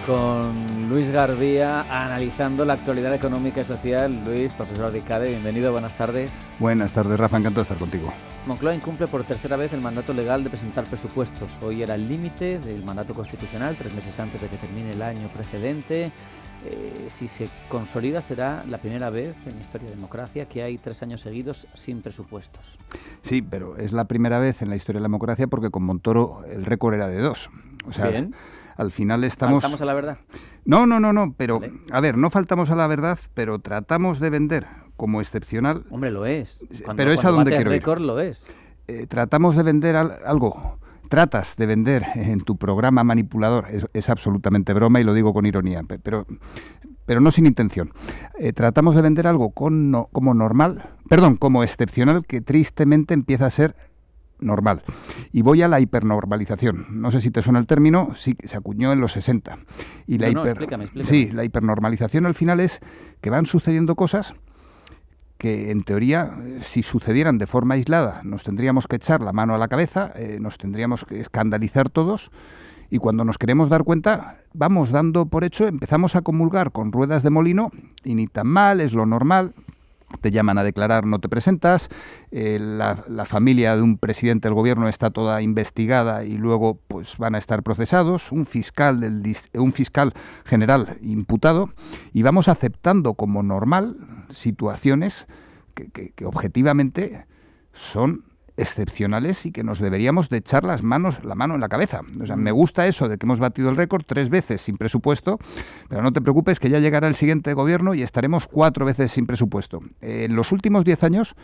con Luis Garbía, analizando la actualidad económica y social. Luis, profesor de ICADE, bienvenido, buenas tardes. Buenas tardes, Rafa, encantado de estar contigo. Moncloa incumple por tercera vez el mandato legal de presentar presupuestos. Hoy era el límite del mandato constitucional, 3 meses antes de que termine el año precedente. Si se consolida, será la primera vez en la historia de democracia que hay 3 años seguidos sin presupuestos. Sí, pero es la primera vez en la historia de la democracia porque con Montoro el récord era de 2. O sea, bien. Al final estamos... ¿Faltamos a la verdad? No, pero, Vale. A ver, no faltamos a la verdad, pero tratamos de vender como excepcional... Hombre, lo es. Pero es a donde quiero ir. Récord, lo es. Tratamos de vender algo... Tratas de vender en tu programa manipulador, es absolutamente broma y lo digo con ironía, pero no sin intención. Tratamos de vender algo como excepcional, que tristemente empieza a ser normal. Y voy a la hipernormalización. No sé si te suena el término, sí, se acuñó en los 60. Y explícame. Sí, la hipernormalización al final es que van sucediendo cosas que en teoría, si sucedieran de forma aislada, nos tendríamos que echar la mano a la cabeza, nos tendríamos que escandalizar todos, y cuando nos queremos dar cuenta, vamos dando por hecho, empezamos a comulgar con ruedas de molino, y ni tan mal, es lo normal. Te llaman a declarar, no te presentas, la familia de un presidente del gobierno está toda investigada y luego pues van a estar procesados, un fiscal general imputado, y vamos aceptando como normal situaciones que objetivamente son excepcionales y que nos deberíamos de echar la mano en la cabeza. O sea, me gusta eso de que hemos batido el récord 3 veces sin presupuesto, pero no te preocupes que ya llegará el siguiente gobierno y estaremos 4 veces sin presupuesto. En los últimos 10 años,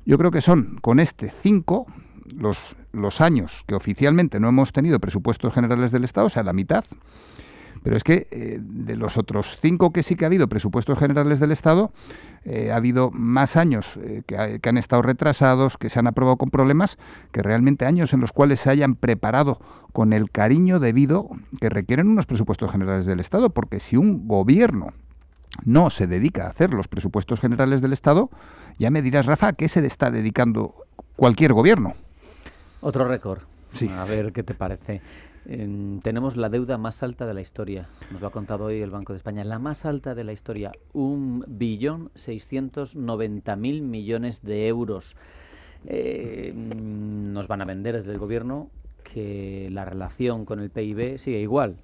yo creo que son con 5 los años que oficialmente no hemos tenido presupuestos generales del Estado, o sea, la mitad. Pero es que de los otros 5 que sí que ha habido presupuestos generales del Estado, ha habido más años que han estado retrasados, que se han aprobado con problemas, que realmente años en los cuales se hayan preparado con el cariño debido que requieren unos presupuestos generales del Estado. Porque si un gobierno no se dedica a hacer los presupuestos generales del Estado, ya me dirás, Rafa, ¿a qué se está dedicando cualquier gobierno? Otro récord. Sí. A ver qué te parece. Tenemos la deuda más alta de la historia, nos lo ha contado hoy el Banco de España, la más alta de la historia, 1.690.000 millones de euros. Nos van a vender desde el gobierno que la relación con el PIB sigue igual,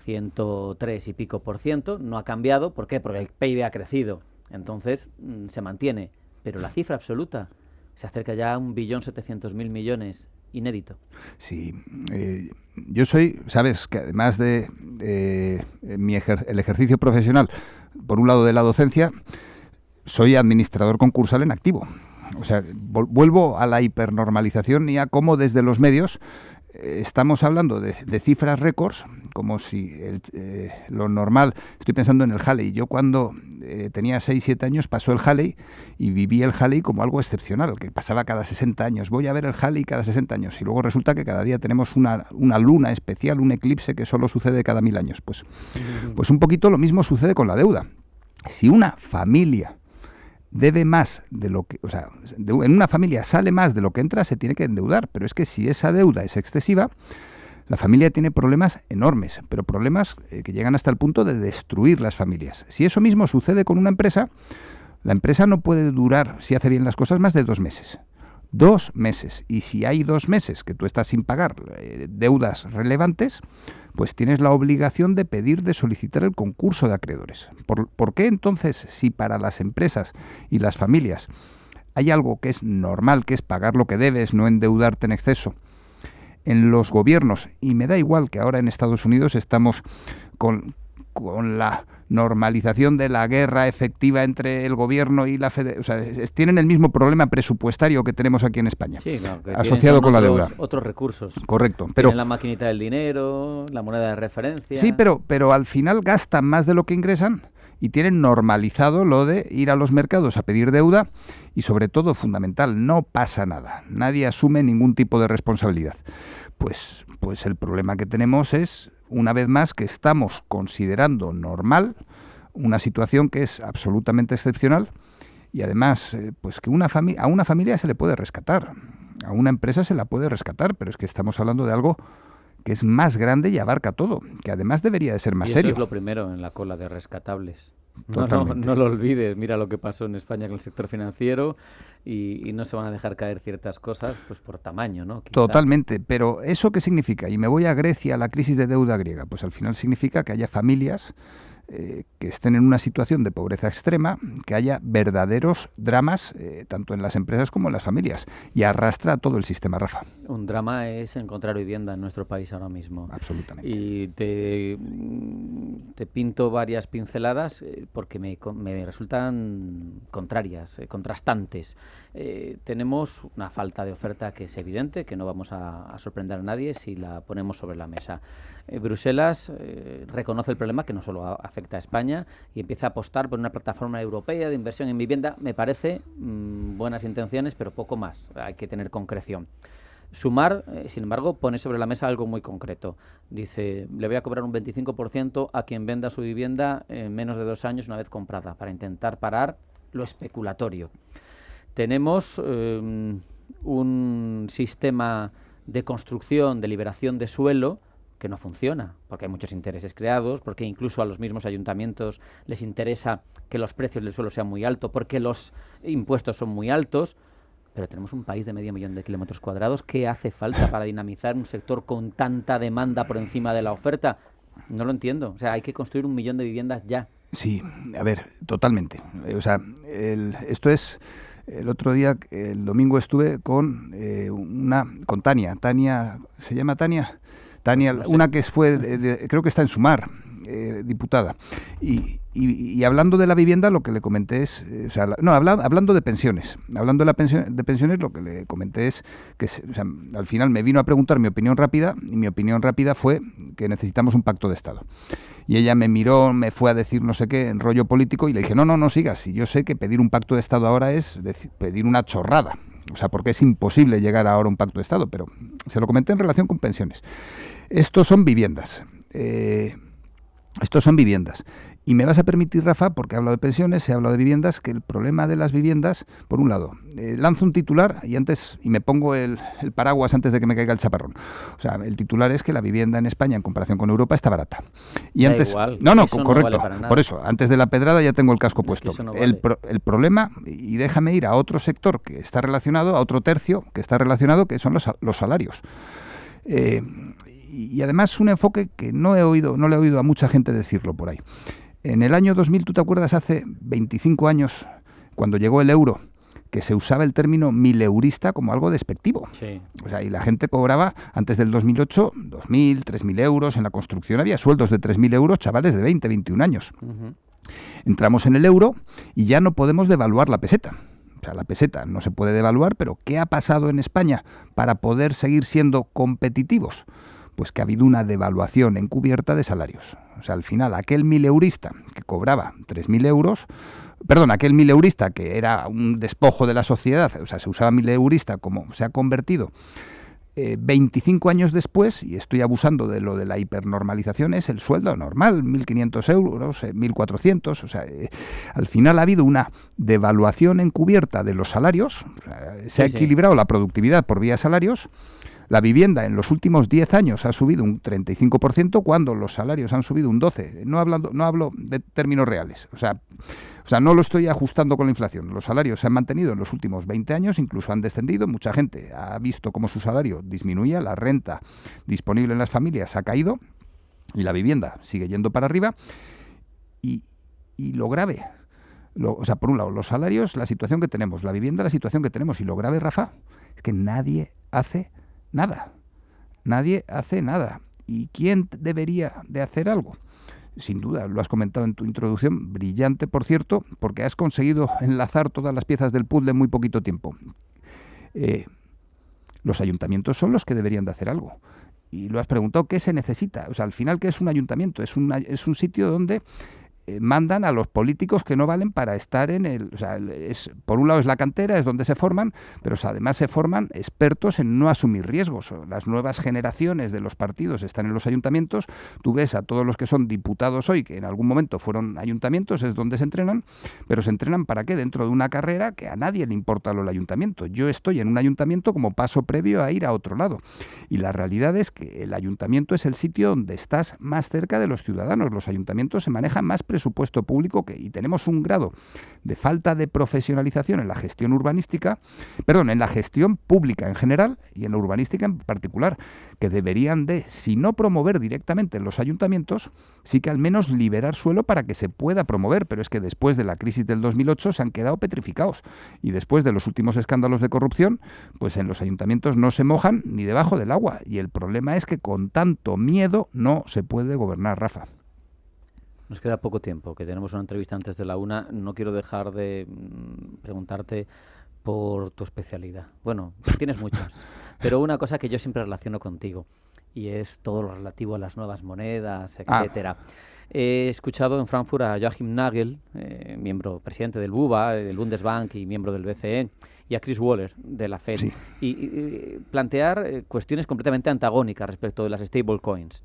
103 y pico %, no ha cambiado. ¿Por qué? Porque el PIB ha crecido, entonces se mantiene, pero la cifra absoluta se acerca ya a 1.700.000 millones. Inédito. Sí, yo soy, sabes, que además de el ejercicio profesional, por un lado de la docencia, soy administrador concursal en activo. O sea, vuelvo a la hipernormalización y a cómo desde los medios estamos hablando de cifras récords, como si lo normal... Estoy pensando en el Halley. Yo cuando tenía 6-7 años pasó el Halley y viví el Halley como algo excepcional, que pasaba cada 60 años. Voy a ver el Halley cada 60 años y luego resulta que cada día tenemos una luna especial, un eclipse que solo sucede cada 1000 años. Pues un poquito lo mismo sucede con la deuda. Si una familia debe más de lo que, o sea, en una familia sale más de lo que entra, se tiene que endeudar, pero es que si esa deuda es excesiva, la familia tiene problemas enormes, pero problemas que llegan hasta el punto de destruir las familias. Si eso mismo sucede con una empresa, la empresa no puede durar, si hace bien las cosas, más de 2 meses. 2 meses. Y si hay 2 meses que tú estás sin pagar deudas relevantes, pues tienes la obligación de solicitar el concurso de acreedores. ¿Por qué entonces, si para las empresas y las familias hay algo que es normal, que es pagar lo que debes, no endeudarte en exceso, en los gobiernos, y me da igual que ahora en Estados Unidos estamos con la normalización de la guerra efectiva entre el gobierno y la federación, o sea, tienen el mismo problema presupuestario que tenemos aquí en España, sí, claro, asociado con la deuda. Otros recursos. Correcto. Tienen la maquinita del dinero, la moneda de referencia. Sí, pero al final gastan más de lo que ingresan y tienen normalizado lo de ir a los mercados a pedir deuda y, sobre todo, fundamental, no pasa nada. Nadie asume ningún tipo de responsabilidad. Pues el problema que tenemos es, una vez más, que estamos considerando normal una situación que es absolutamente excepcional y además pues que a una familia se le puede rescatar, a una empresa se la puede rescatar, pero es que estamos hablando de algo que es más grande y abarca todo, que además debería de ser más y serio. Eso es lo primero en la cola de rescatables. Totalmente. No lo olvides, mira lo que pasó en España con el sector financiero y no se van a dejar caer ciertas cosas pues por tamaño, ¿no? Quizá. Totalmente, pero ¿eso qué significa? Y me voy a Grecia, a la crisis de deuda griega. Pues al final significa que haya familias que estén en una situación de pobreza extrema, que haya verdaderos dramas, tanto en las empresas como en las familias, y arrastra a todo el sistema, Rafa. Un drama es encontrar vivienda en nuestro país ahora mismo. Absolutamente. Y te pinto varias pinceladas porque me resultan contrarias, contrastantes. Tenemos una falta de oferta que es evidente, que no vamos a sorprender a nadie si la ponemos sobre la mesa. Bruselas reconoce el problema, que no solo afecta a España, y empieza a apostar por una plataforma europea de inversión en vivienda. Me parece buenas intenciones, pero poco más. Hay que tener concreción. Sumar, sin embargo, pone sobre la mesa algo muy concreto. Dice, le voy a cobrar un 25% a quien venda su vivienda en menos de 2 años una vez comprada, para intentar parar lo especulatorio. Tenemos un sistema de construcción, de liberación de suelo, que no funciona, porque hay muchos intereses creados, porque incluso a los mismos ayuntamientos les interesa que los precios del suelo sean muy altos, porque los impuestos son muy altos. Pero tenemos un país de 500.000 de kilómetros cuadrados. ¿Qué hace falta para dinamizar un sector con tanta demanda por encima de la oferta? No lo entiendo. O sea, hay que construir 1 millón de viviendas ya. Sí, a ver, totalmente. O sea, esto es... El otro día, el domingo, estuve con con Tania. Tania, ¿se llama Tania? Tania, no sé. Una que creo que está en Sumar, diputada. Y hablando de la vivienda, lo que le comenté es... hablando de pensiones. Hablando de pensiones, lo que le comenté es que al final me vino a preguntar mi opinión rápida, y mi opinión rápida fue que necesitamos un pacto de Estado. Y ella me miró, me fue a decir no sé qué, en rollo político, y le dije, no sigas. Y yo sé que pedir un pacto de Estado ahora es pedir una chorrada. O sea, porque es imposible llegar ahora a un pacto de Estado, pero se lo comenté en relación con pensiones. Estos son viviendas. Y me vas a permitir, Rafa, porque he hablado de pensiones, he hablado de viviendas, que el problema de las viviendas, por un lado, lanzo un titular y me pongo el paraguas antes de que me caiga el chaparrón. O sea, el titular es que la vivienda en España, en comparación con Europa, está barata. Y da antes, igual, correcto. No vale para nada. Por eso, antes de la pedrada ya tengo el casco puesto. No vale. El problema, y déjame ir a otro sector que está relacionado, a otro tercio que está relacionado, que son los salarios. Y además un enfoque que no le he oído a mucha gente decirlo por ahí. En el año 2000, ¿tú te acuerdas? Hace 25 años, cuando llegó el euro, que se usaba el término mileurista como algo despectivo. Sí. O sea, y la gente cobraba, antes del 2008, 2.000, 3.000 euros. En la construcción había sueldos de 3.000 euros, chavales de 20, 21 años. Uh-huh. Entramos en el euro y ya no podemos devaluar la peseta. O sea, la peseta no se puede devaluar, pero ¿qué ha pasado en España para poder seguir siendo competitivos? Pues que ha habido una devaluación encubierta de salarios. O sea, al final, aquel mileurista que cobraba 3.000 euros, aquel mileurista que era un despojo de la sociedad, o sea, se usaba mileurista como se ha convertido 25 años después, y estoy abusando de lo de la hipernormalización, es el sueldo normal, 1.500 euros, 1.400, o sea, al final ha habido una devaluación encubierta de los salarios, o sea, se ha equilibrado la productividad por vía salarios. La vivienda en los últimos 10 años ha subido un 35% cuando los salarios han subido un 12%. No hablo de términos reales. O sea, no lo estoy ajustando con la inflación. Los salarios se han mantenido en los últimos 20 años, incluso han descendido. Mucha gente ha visto cómo su salario disminuía, la renta disponible en las familias ha caído y la vivienda sigue yendo para arriba. Y lo grave, por un lado, los salarios, la situación que tenemos, la vivienda, la situación que tenemos, y lo grave, Rafa, es que nadie hace nada. Nadie hace nada. ¿Y quién debería de hacer algo? Sin duda, lo has comentado en tu introducción, brillante, por cierto, porque has conseguido enlazar todas las piezas del puzzle en muy poquito tiempo. Los ayuntamientos son los que deberían de hacer algo. Y lo has preguntado, ¿qué se necesita? O sea, al final, ¿qué es un ayuntamiento? Es un sitio donde mandan a los políticos que no valen para estar en el... O sea, por un lado es la cantera, es donde se forman, pero además se forman expertos en no asumir riesgos. Las nuevas generaciones de los partidos están en los ayuntamientos. Tú ves a todos los que son diputados hoy, que en algún momento fueron ayuntamientos, es donde se entrenan, pero se entrenan ¿para qué? Dentro de una carrera que a nadie le importa lo del ayuntamiento. Yo estoy en un ayuntamiento como paso previo a ir a otro lado. Y la realidad es que el ayuntamiento es el sitio donde estás más cerca de los ciudadanos. Los ayuntamientos se manejan más presupuesto público y tenemos un grado de falta de profesionalización en la gestión urbanística, en la gestión pública en general y en la urbanística en particular, que deberían de, si no promover directamente en los ayuntamientos, sí que al menos liberar suelo para que se pueda promover, pero es que después de la crisis del 2008 se han quedado petrificados y después de los últimos escándalos de corrupción, pues en los ayuntamientos no se mojan ni debajo del agua y el problema es que con tanto miedo no se puede gobernar, Rafa. Nos queda poco tiempo, que tenemos una entrevista antes de la 1. No quiero dejar de preguntarte por tu especialidad. Bueno, tienes muchas, pero una cosa que yo siempre relaciono contigo y es todo lo relativo a las nuevas monedas, etcétera. He escuchado en Frankfurt a Joachim Nagel, presidente del BUBA, del Bundesbank y miembro del BCE, y a Chris Waller de la Fed, sí, y plantear cuestiones completamente antagónicas respecto de las stablecoins.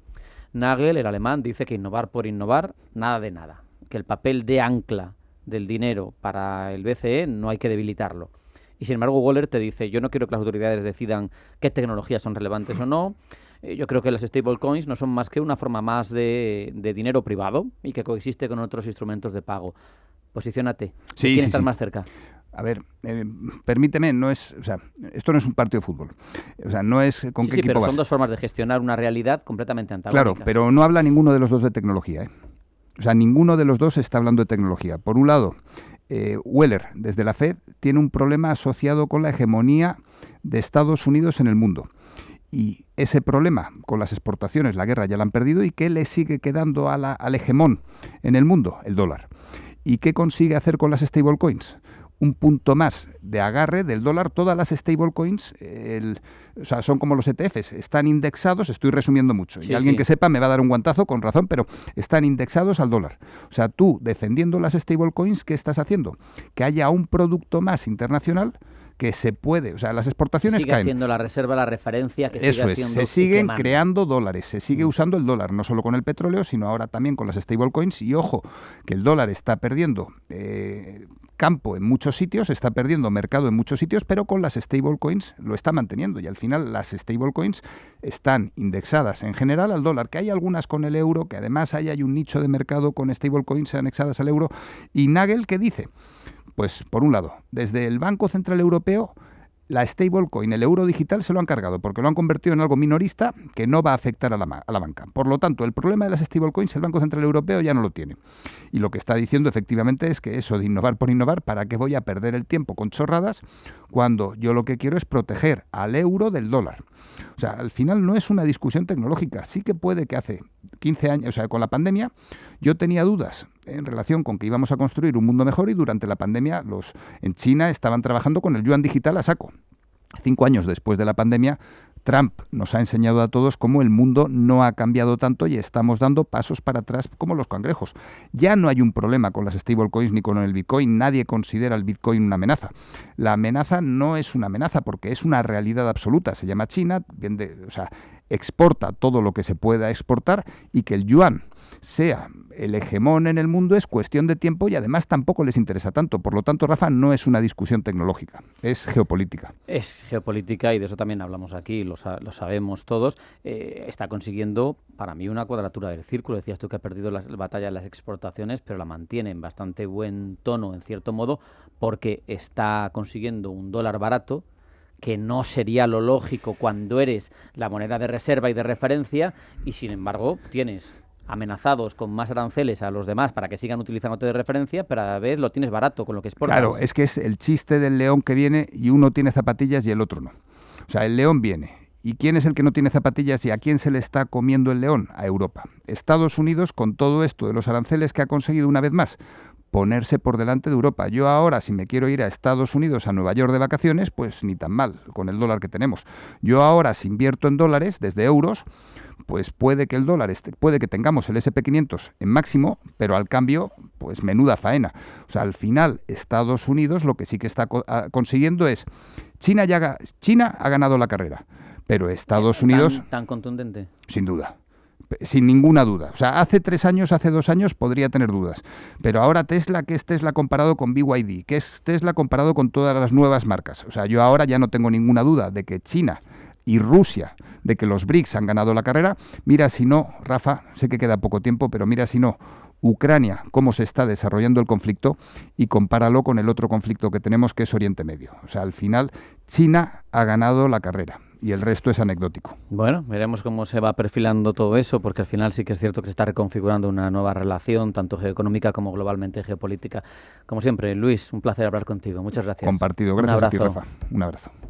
Nagel, el alemán, dice que innovar por innovar, nada de nada. Que el papel de ancla del dinero para el BCE no hay que debilitarlo. Y sin embargo, Waller te dice, yo no quiero que las autoridades decidan qué tecnologías son relevantes o no. Yo creo que las stablecoins no son más que una forma más de dinero privado y que coexiste con otros instrumentos de pago. Posiciónate. Sí, ¿Quién estás sí. más cerca? A ver, permíteme, esto no es un partido de fútbol. No es con qué equipo pero vas. son dos formas de gestionar una realidad completamente antagónicas. Claro, pero no habla ninguno de los dos de tecnología, ¿eh? Ninguno de los dos está hablando de tecnología. Por un lado, Weller, desde la Fed, tiene un problema asociado con la hegemonía de Estados Unidos en el mundo. Y ese problema con las exportaciones, la guerra ya la han perdido, ¿y qué le sigue quedando al hegemón en el mundo? El dólar. ¿Y qué consigue hacer con las stablecoins? Un punto más de agarre del dólar. Todas las stablecoins son como los ETFs, están indexados, estoy resumiendo mucho, y alguien que sepa me va a dar un guantazo con razón, pero están indexados al dólar. O sea, tú defendiendo las stablecoins, ¿qué estás haciendo? Que haya un producto más internacional que se puede, las exportaciones sigue caen. Siendo la reserva, la referencia, que eso siga siendo se siguen quemando. creando dólares, se sigue usando el dólar, no solo con el petróleo, sino ahora también con las stablecoins, y ojo, que el dólar está perdiendo campo en muchos sitios, está perdiendo mercado en muchos sitios, pero con las stablecoins lo está manteniendo, y al final las stablecoins están indexadas en general al dólar, que hay algunas con el euro, que además hay un nicho de mercado con stablecoins anexadas al euro. Y Nagel, ¿qué dice? Pues, por un lado, desde el Banco Central Europeo, la stablecoin, el euro digital, se lo han cargado porque lo han convertido en algo minorista que no va a afectar a la banca. Por lo tanto, el problema de las stablecoins, el Banco Central Europeo ya no lo tiene. Y lo que está diciendo efectivamente es que eso de innovar por innovar, ¿para qué voy a perder el tiempo con chorradas cuando yo lo que quiero es proteger al euro del dólar? Al final no es una discusión tecnológica. Sí que puede que hace 15 años, con la pandemia, yo tenía dudas en relación con que íbamos a construir un mundo mejor, y durante la pandemia en China estaban trabajando con el yuan digital a saco. 5 años después de la pandemia, Trump nos ha enseñado a todos cómo el mundo no ha cambiado tanto y estamos dando pasos para atrás como los cangrejos. Ya no hay un problema con las stablecoins ni con el Bitcoin. Nadie considera el Bitcoin una amenaza. La amenaza no es una amenaza porque es una realidad absoluta. Se llama China, exporta todo lo que se pueda exportar, y que el yuan sea el hegemón en el mundo es cuestión de tiempo, y además tampoco les interesa tanto. Por lo tanto, Rafa, no es una discusión tecnológica, es geopolítica. Es geopolítica, y de eso también hablamos aquí, lo sabemos todos. Está consiguiendo, para mí, una cuadratura del círculo. Decías tú que ha perdido la batalla de las exportaciones, pero la mantiene en bastante buen tono, en cierto modo, porque está consiguiendo un dólar barato, que no sería lo lógico cuando eres la moneda de reserva y de referencia, y sin embargo tienes amenazados con más aranceles a los demás para que sigan utilizándote de referencia, pero a la vez lo tienes barato con lo que exportas. Claro, es que es el chiste del león que viene y uno tiene zapatillas y el otro no. El león viene. ¿Y quién es el que no tiene zapatillas y a quién se le está comiendo el león? A Europa. Estados Unidos, con todo esto de los aranceles, que ha conseguido una vez más ponerse por delante de Europa. Yo ahora, si me quiero ir a Estados Unidos, a Nueva York de vacaciones, pues ni tan mal, con el dólar que tenemos. Yo ahora, si invierto en dólares, desde euros, pues puede que el dólar puede que tengamos el S&P 500 en máximo, pero al cambio, pues menuda faena. O sea, al final, Estados Unidos lo que sí que está consiguiendo es... China ha ganado la carrera, pero Estados Unidos... ¿Tan contundente? Sin duda. Sin ninguna duda. O sea, hace 3 años, hace 2 años podría tener dudas. Pero ahora Tesla, ¿qué es Tesla comparado con BYD? ¿Qué es Tesla comparado con todas las nuevas marcas? O sea, yo ahora ya no tengo ninguna duda de que China y Rusia, de que los BRICS han ganado la carrera. Mira si no, Rafa, sé que queda poco tiempo, pero mira si no, Ucrania, cómo se está desarrollando el conflicto, y compáralo con el otro conflicto que tenemos, que es Oriente Medio. O sea, al final, China ha ganado la carrera y el resto es anecdótico. Bueno, veremos cómo se va perfilando todo eso, porque al final sí que es cierto que se está reconfigurando una nueva relación, tanto geoeconómica como globalmente geopolítica. Como siempre, Luis, un placer hablar contigo. Muchas gracias. Compartido. Gracias a ti, Rafa. Un abrazo.